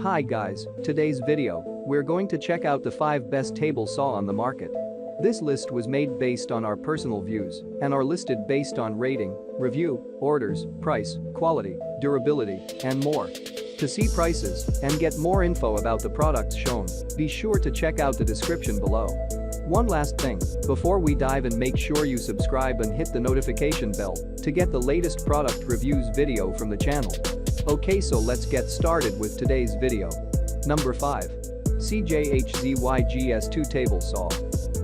Hi guys, today's video, we're going to check out the 5 best table saw on the market. This list was made based on our personal views and are listed based on rating, review, orders, price, quality, durability, and more. To see prices and get more info about the products shown, be sure to check out the description below. One last thing, before we dive in, make sure you subscribe and hit the notification bell to get the latest product reviews video from the channel. Okay, so let's get started with today's video. Number 5. Cjhzygs GS2 Table Saw.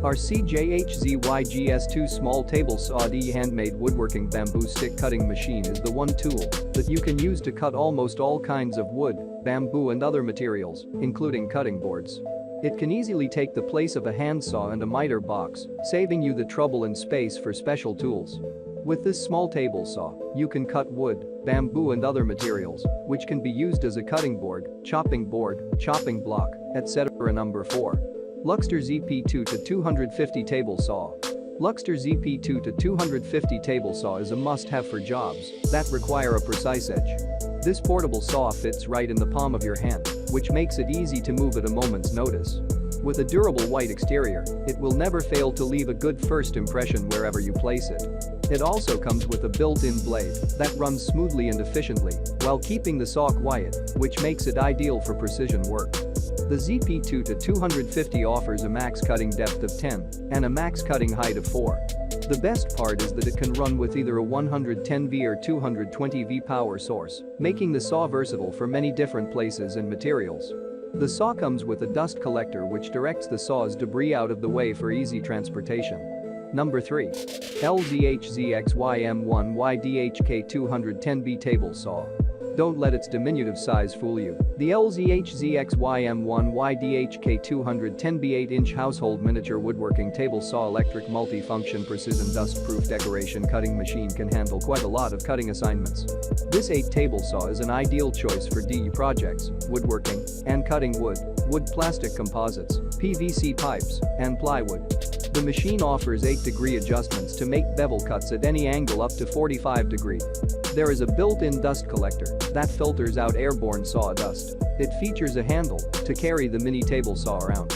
Our Cjhzygs GS2 small table saw handmade woodworking bamboo stick cutting machine is the one tool that you can use to cut almost all kinds of wood, bamboo and other materials, including cutting boards. It can easily take the place of a handsaw and a miter box, saving you the trouble and space for special tools. With this small table saw, you can cut wood, bamboo and other materials, which can be used as a cutting board, chopping block, etc. Number 4. Luxter ZP2 250 Table Saw. Luxter ZP2 250 Table Saw is a must-have for jobs that require a precise edge. This portable saw fits right in the palm of your hand, which makes it easy to move at a moment's notice. With a durable white exterior, it will never fail to leave a good first impression wherever you place it. It also comes with a built-in blade that runs smoothly and efficiently while keeping the saw quiet, which makes it ideal for precision work. The ZP2 250 offers a max cutting depth of 10 and a max cutting height of 4. The best part is that it can run with either a 110V or 220V power source, making the saw versatile for many different places and materials. The saw comes with a dust collector which directs the saw's debris out of the way for easy transportation. Number 3. LZHZXY M1YDHK 210B Table Saw. Don't let its diminutive size fool you. The LZHZXY M1YDHK 210B 8-inch household miniature woodworking table saw electric multi-function precision dust-proof decoration cutting machine can handle quite a lot of cutting assignments. This 8 table saw is an ideal choice for DIY projects, woodworking, and cutting wood plastic composites, PVC pipes, and plywood. The machine offers 8-degree adjustments to make bevel cuts at any angle up to 45 degrees. There is a built-in dust collector that filters out airborne sawdust. It features a handle to carry the mini table saw around.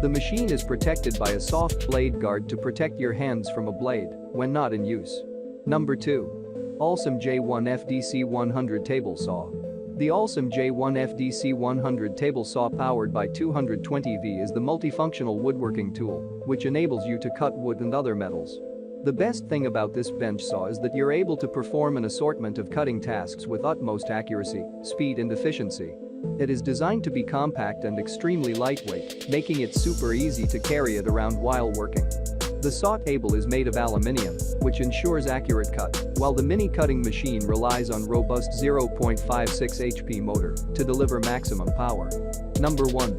The machine is protected by a soft blade guard to protect your hands from a blade when not in use. Number 2. Allsome J1 FDC 100 Table Saw. The Allsome J1 FDC 100 Table Saw powered by 220V is the multifunctional woodworking tool which enables you to cut wood and other metals. The best thing about this bench saw is that you're able to perform an assortment of cutting tasks with utmost accuracy, speed and efficiency. It is designed to be compact and extremely lightweight, making it super easy to carry it around while working. The saw table is made of aluminium, which ensures accurate cut, while the mini cutting machine relies on robust 0.56 HP motor to deliver maximum power. Number 1.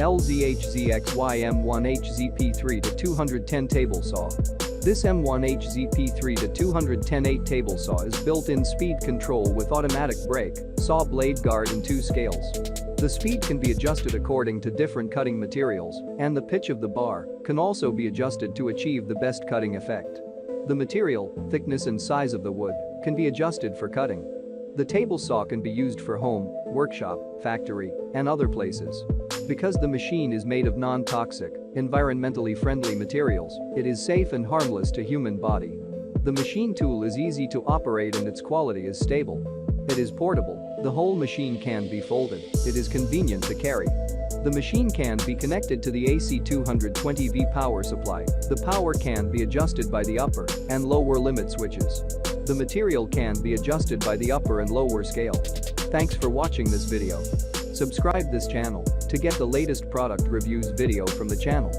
LZHZXY M1HZP3 210 Table Saw. This M1HZP3 210 8 table saw is built-in speed control with automatic brake, saw blade guard and 2 scales. The speed can be adjusted according to different cutting materials, and the pitch of the bar can also be adjusted to achieve the best cutting effect. The material, thickness and size of the wood can be adjusted for cutting. The table saw can be used for home, workshop, factory, and other places. Because the machine is made of non-toxic, environmentally friendly materials, it is safe and harmless to human body. The machine tool is easy to operate and its quality is stable. It is portable, the whole machine can be folded, it is convenient to carry. The machine can be connected to the AC 220V power supply. The power can be adjusted by the upper and lower limit switches. The material can be adjusted by the upper and lower scale. Thanks for watching this video. Subscribe this channel to get the latest product reviews video from the channel.